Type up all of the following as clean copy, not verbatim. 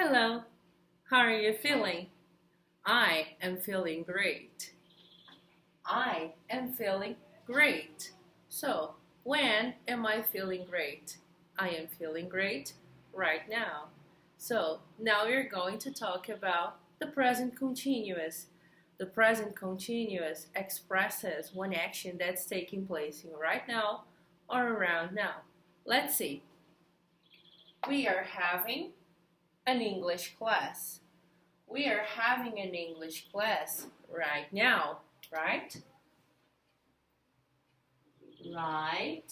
Hello, how are you feeling? I am feeling great. I am feeling great. So, when am I feeling great? I am feeling great right now. So, now we're going to talk about the present continuous. The present continuous expresses one action that's taking place in right now or around now. Let's see. We are having an English class. We are having an English class right now, right? Right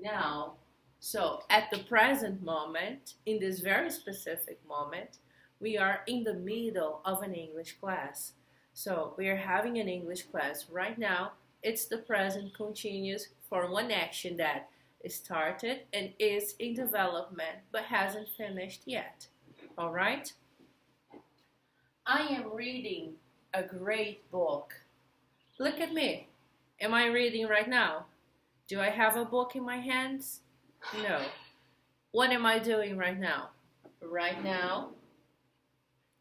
now. So at the present moment, in this very specific moment, we are in the middle of an English class. So we are having an English class right now. It's the present continuous for one action that started and is in development but hasn't finished yet. All right? I am reading a great book. Look at me. Am I reading right now? Do I have a book in my hands? No. What am I doing right now? Right now,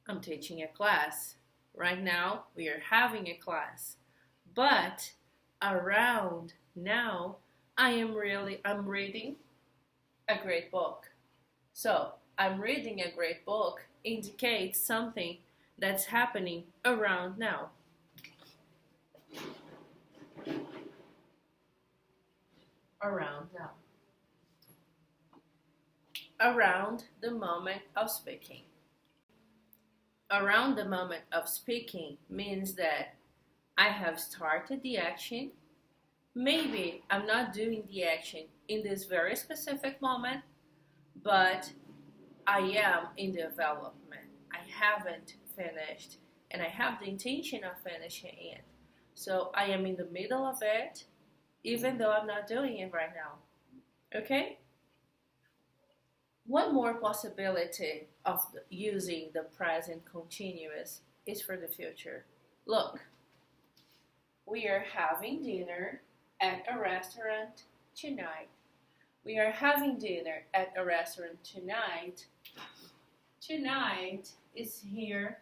I'm teaching a class. Right now, we are having a class. But around now, I'm reading a great book. So, I'm reading a great book indicates something that's happening around now. Around now. Around the moment of speaking. Around the moment of speaking means that I have started the action. Maybe I'm not doing the action in this very specific moment, but I am in development. I haven't finished, and I have the intention of finishing it. So I am in the middle of it, even though I'm not doing it right now. Okay? One more possibility of using the present continuous is for the future. Look, we are having dinner at a restaurant tonight. We are having dinner at a restaurant tonight. Tonight is here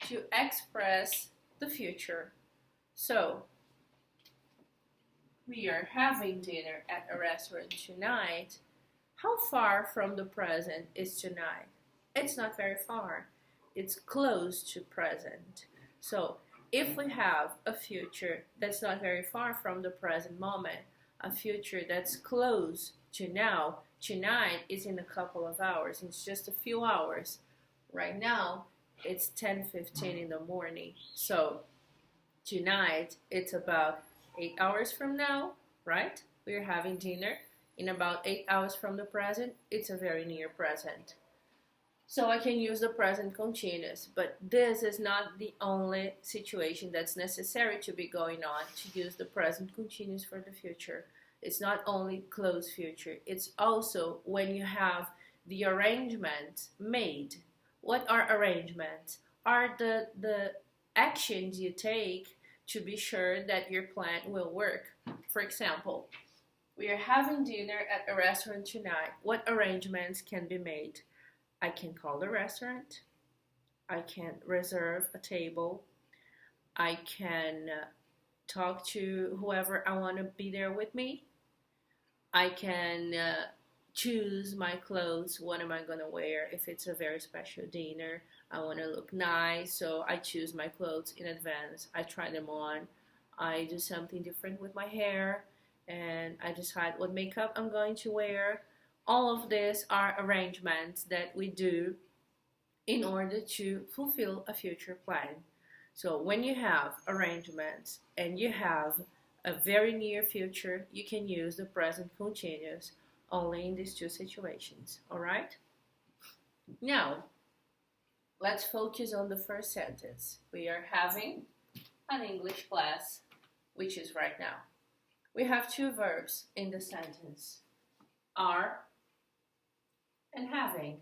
to express the future. So, we are having dinner at a restaurant tonight. How far from the present is tonight? It's not very far. It's close to present. So, if we have a future that's not very far from the present moment, a future that's close to now, tonight is in a couple of hours. It's just a few hours. Right now, it's 10:15 in the morning. So, tonight, it's about 8 hours from now, right? We're having dinner. In about 8 hours from the present, it's a very near present. So I can use the present continuous, but this is not the only situation that's necessary to be going on to use the present continuous for the future. It's not only close future, it's also when you have the arrangements made. What are arrangements? Are the actions you take to be sure that your plan will work. For example, we are having dinner at a restaurant tonight. What arrangements can be made? I can call the restaurant. I can reserve a table. I can talk to whoever I want to be there with me. I can choose my clothes. What am I going to wear? If it's a very special dinner, I want to look nice, so I choose my clothes in advance. I try them on. I do something different with my hair, and I decide what makeup I'm going to wear. All of these are arrangements that we do in order to fulfill a future plan. So when you have arrangements and you have a very near future, you can use the present continuous only in these two situations. All right? Now, let's focus on the first sentence. We are having an English class, which is right now. We have two verbs in the sentence, are and having.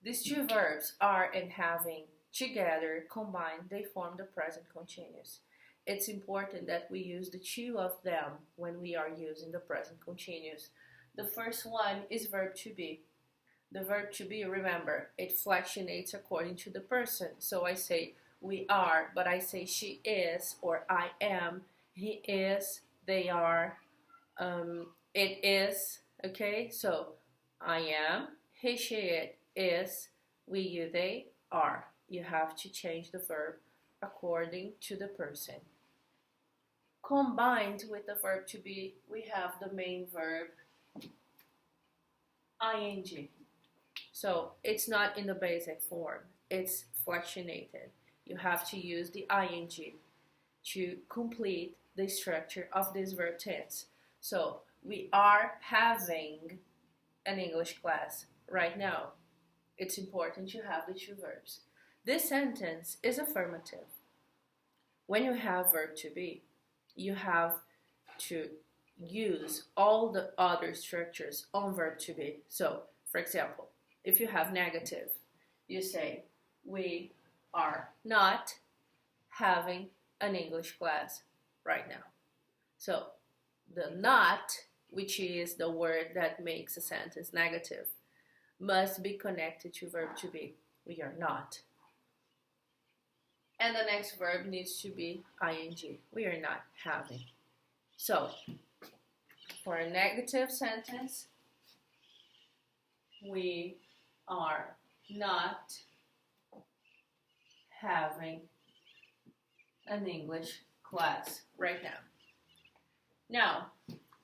These two verbs, are and having, together, combined, they form the present continuous. It's important that we use the two of them when we are using the present continuous. The first one is verb to be. The verb to be, remember, it fluctuates according to the person. So I say we are, but I say she is or I am, he is, they are, it is, okay? So I am, he, she, it is, we, you, they are. You have to change the verb according to the person. Combined with the verb to be, we have the main verb ing. So it's not in the basic form, it's fluctuated. You have to use the ing to complete the structure of this verb tense. So we are having an English class right now. It's important to have the two verbs. This sentence is affirmative. When you have verb to be, you have to use all the other structures on verb to be. So, for example, if you have negative, you say, we are not having an English class right now. So, the not, which is the word that makes a sentence negative, must be connected to verb to be. We are not. And the next verb needs to be ing. We are not having. So, for a negative sentence, we are not having an English class right now. Now,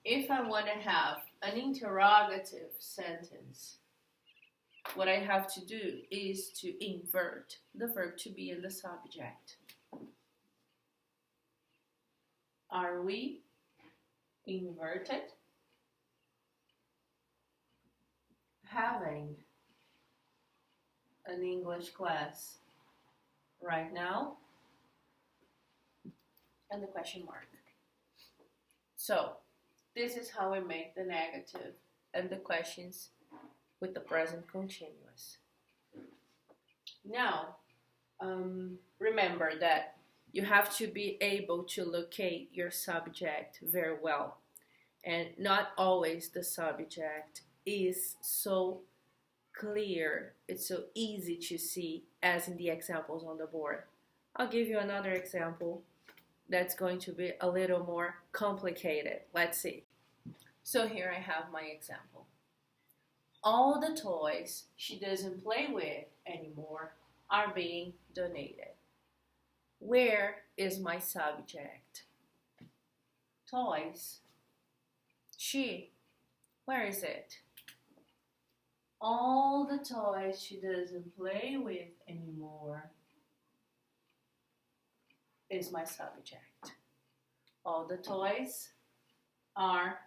if I want to have an interrogative sentence, what I have to do is to invert the verb to be in the subject. Are we inverted having an English class right now? And the question mark. So, this is how we make the negative and the questions with the present continuous. Now, remember that you have to be able to locate your subject very well. And not always the subject is so clear, it's so easy to see as in the examples on the board. I'll give you another example that's going to be a little more complicated. Let's see. So here I have my example. All the toys she doesn't play with anymore are being donated. Where is my subject? Toys. She. Where is it? All the toys she doesn't play with anymore is my subject. All the toys are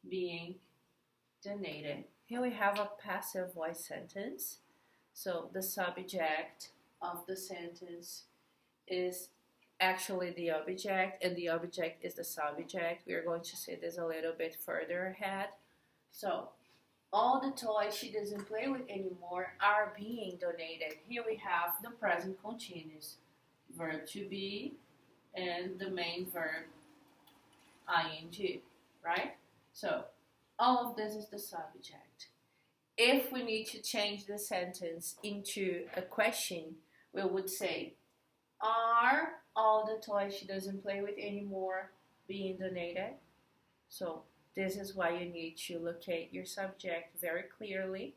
being donated. Here we have a passive voice sentence. So the subject of the sentence is actually the object, and the object is the subject. We are going to see this a little bit further ahead. So, all the toys she doesn't play with anymore are being donated. Here we have the present continuous, verb to be, and the main verb, ing, right? So, all of this is the subject. If we need to change the sentence into a question, we would say, are all the toys she doesn't play with anymore being donated? So this is why you need to locate your subject very clearly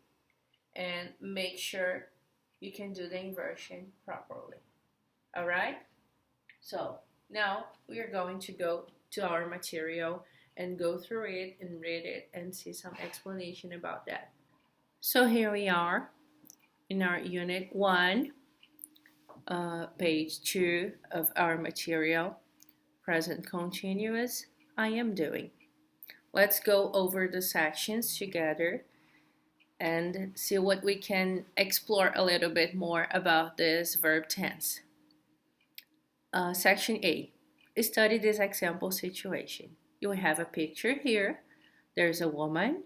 and make sure you can do the inversion properly. Alright? So now we are going to go to our material and go through it and read it and see some explanation about that. So here we are in our unit 1, page 2 of our material, present continuous, I am doing. Let's go over the sections together and see what we can explore a little bit more about this verb tense. Section A, study this example situation. You have a picture here. There's a woman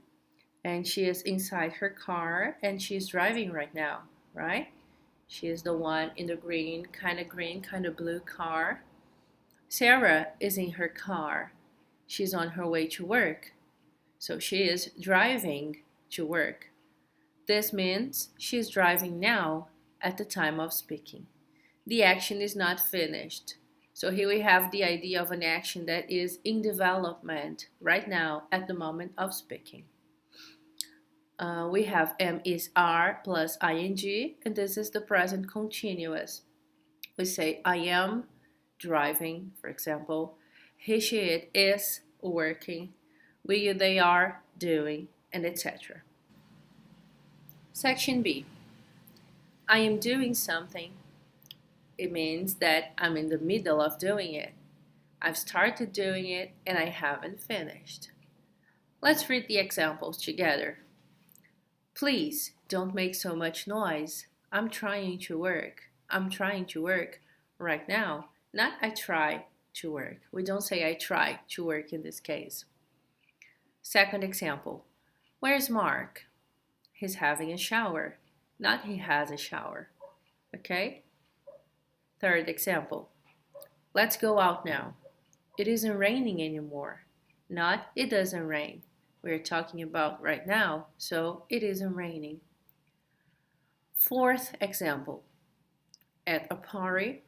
and she is inside her car and she's driving right now, right? She is the one in the green, kind of blue car. Sarah is in her car. She's on her way to work. So she is driving to work. This means she is driving now at the time of speaking. The action is not finished. So here we have the idea of an action that is in development right now at the moment of speaking. We have am is are plus ing, and this is the present continuous. We say I am driving, for example. He, she, it is working. We, you, they are doing, and etc. Section B. I am doing something. It means that I'm in the middle of doing it. I've started doing it and I haven't finished. Let's read the examples together. Please don't make so much noise. I'm trying to work. I'm trying to work right now. Not I try to work. We don't say I try to work in this case. Second example. Where's Mark? He's having a shower. Not he has a shower. Okay? Third example. Let's go out now. It isn't raining anymore. Not it doesn't rain. We're talking about right now, so it isn't raining. Fourth example. At a party.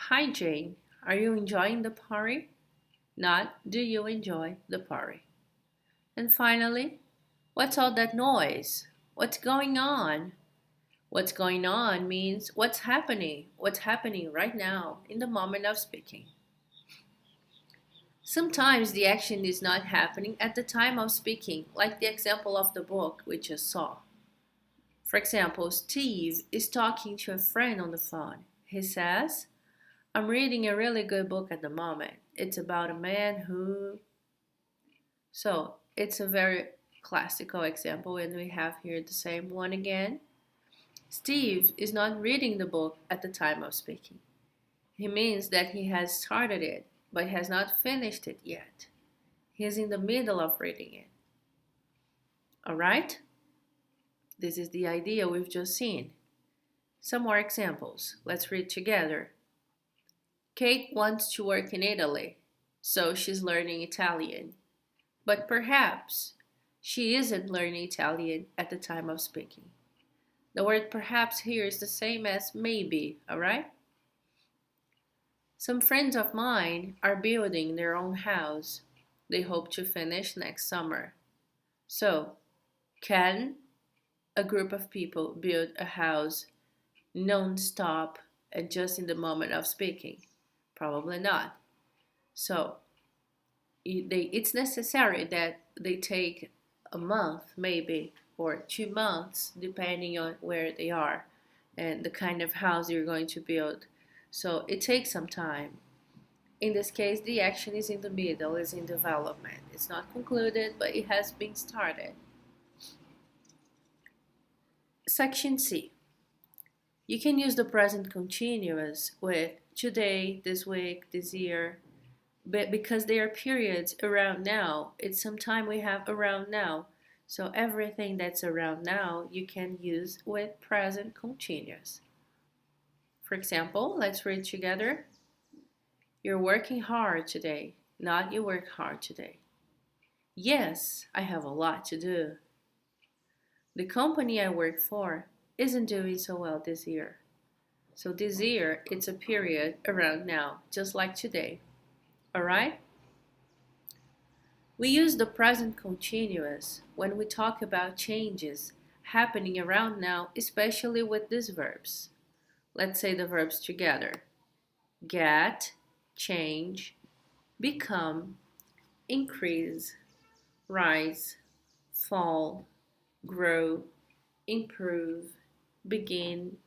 Hi Jane, are you enjoying the party? Not do you enjoy the party? And finally, what's all that noise? What's going on? What's going on means what's happening right now in the moment of speaking. Sometimes the action is not happening at the time of speaking, like the example of the book we just saw. For example, Steve is talking to a friend on the phone. He says, I'm reading a really good book at the moment. It's about a man who... So, it's a very classical example, and we have here the same one again. Steve is not reading the book at the time of speaking. He means that he has started it, but has not finished it yet. He is in the middle of reading it. Alright? This is the idea we've just seen. Some more examples. Let's read together. Kate wants to work in Italy, so she's learning Italian. But perhaps she isn't learning Italian at the time of speaking. The word perhaps here is the same as maybe, alright? Some friends of mine are building their own house. They hope to finish next summer. So, can a group of people build a house non-stop and just in the moment of speaking? Probably not. So, it's necessary that they take a month maybe or 2 months depending on where they are and the kind of house you're going to build. So it takes some time. In this case, the action is in the middle, is in development. It's not concluded, but it has been started. Section C. You can use the present continuous with today, this week, this year, but because they are periods around now, it's some time we have around now. So everything that's around now you can use with present continuous. For example, let's read together. You're working hard today, not you work hard today. Yes, I have a lot to do. The company I work for isn't doing so well this year. So this year, it's a period around now, just like today. Alright? We use the present continuous when we talk about changes happening around now, especially with these verbs. Let's say the verbs together. Get, change, become, increase, rise, fall, grow, improve, begin,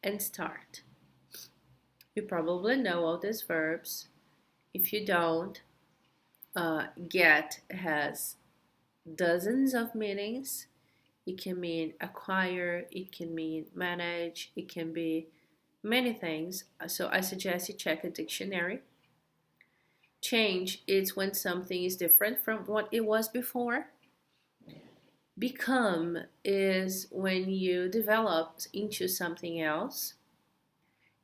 and start. You probably know all these verbs. If you don't, get has dozens of meanings. It can mean acquire, it can mean manage, it can be many things. So I suggest you check a dictionary. Change is when something is different from what it was before. Become is when you develop into something else.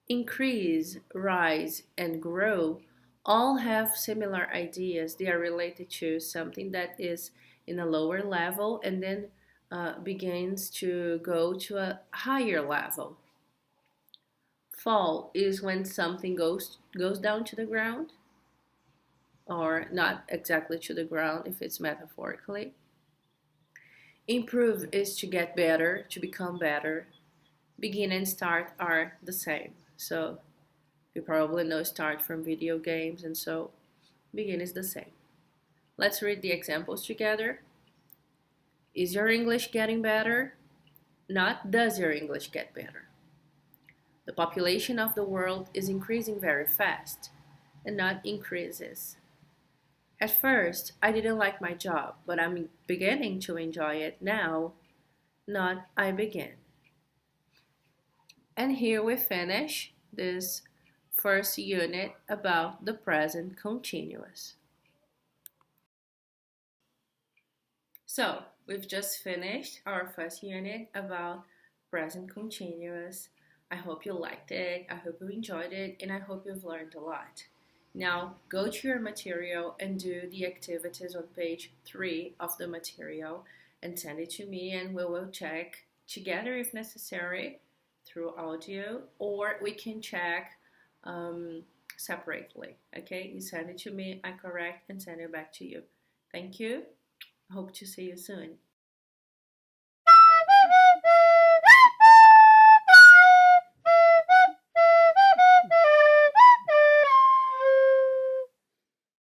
Increase, rise, and grow all have similar ideas. They are related to something that is in a lower level and then begins to go to a higher level. Fall is when something goes down to the ground, or not exactly to the ground if it's metaphorically. Improve is to get better, to become better. Begin and start are the same. So you probably know start from video games, and so begin is the same. Let's read the examples together. Is your English getting better? Not does your English get better. The population of the world is increasing very fast, and not increases. At first, I didn't like my job, but I'm beginning to enjoy it now, not I begin. And here we finish this first unit about the present continuous. So, we've just finished our first unit about present continuous. I hope you liked it, I hope you enjoyed it, and I hope you've learned a lot. Now, go to your material and do the activities on page 3 of the material and send it to me, and we will check together if necessary through audio, or we can check separately. Okay, you send it to me, I correct and send it back to you. Thank you. Hope to see you soon.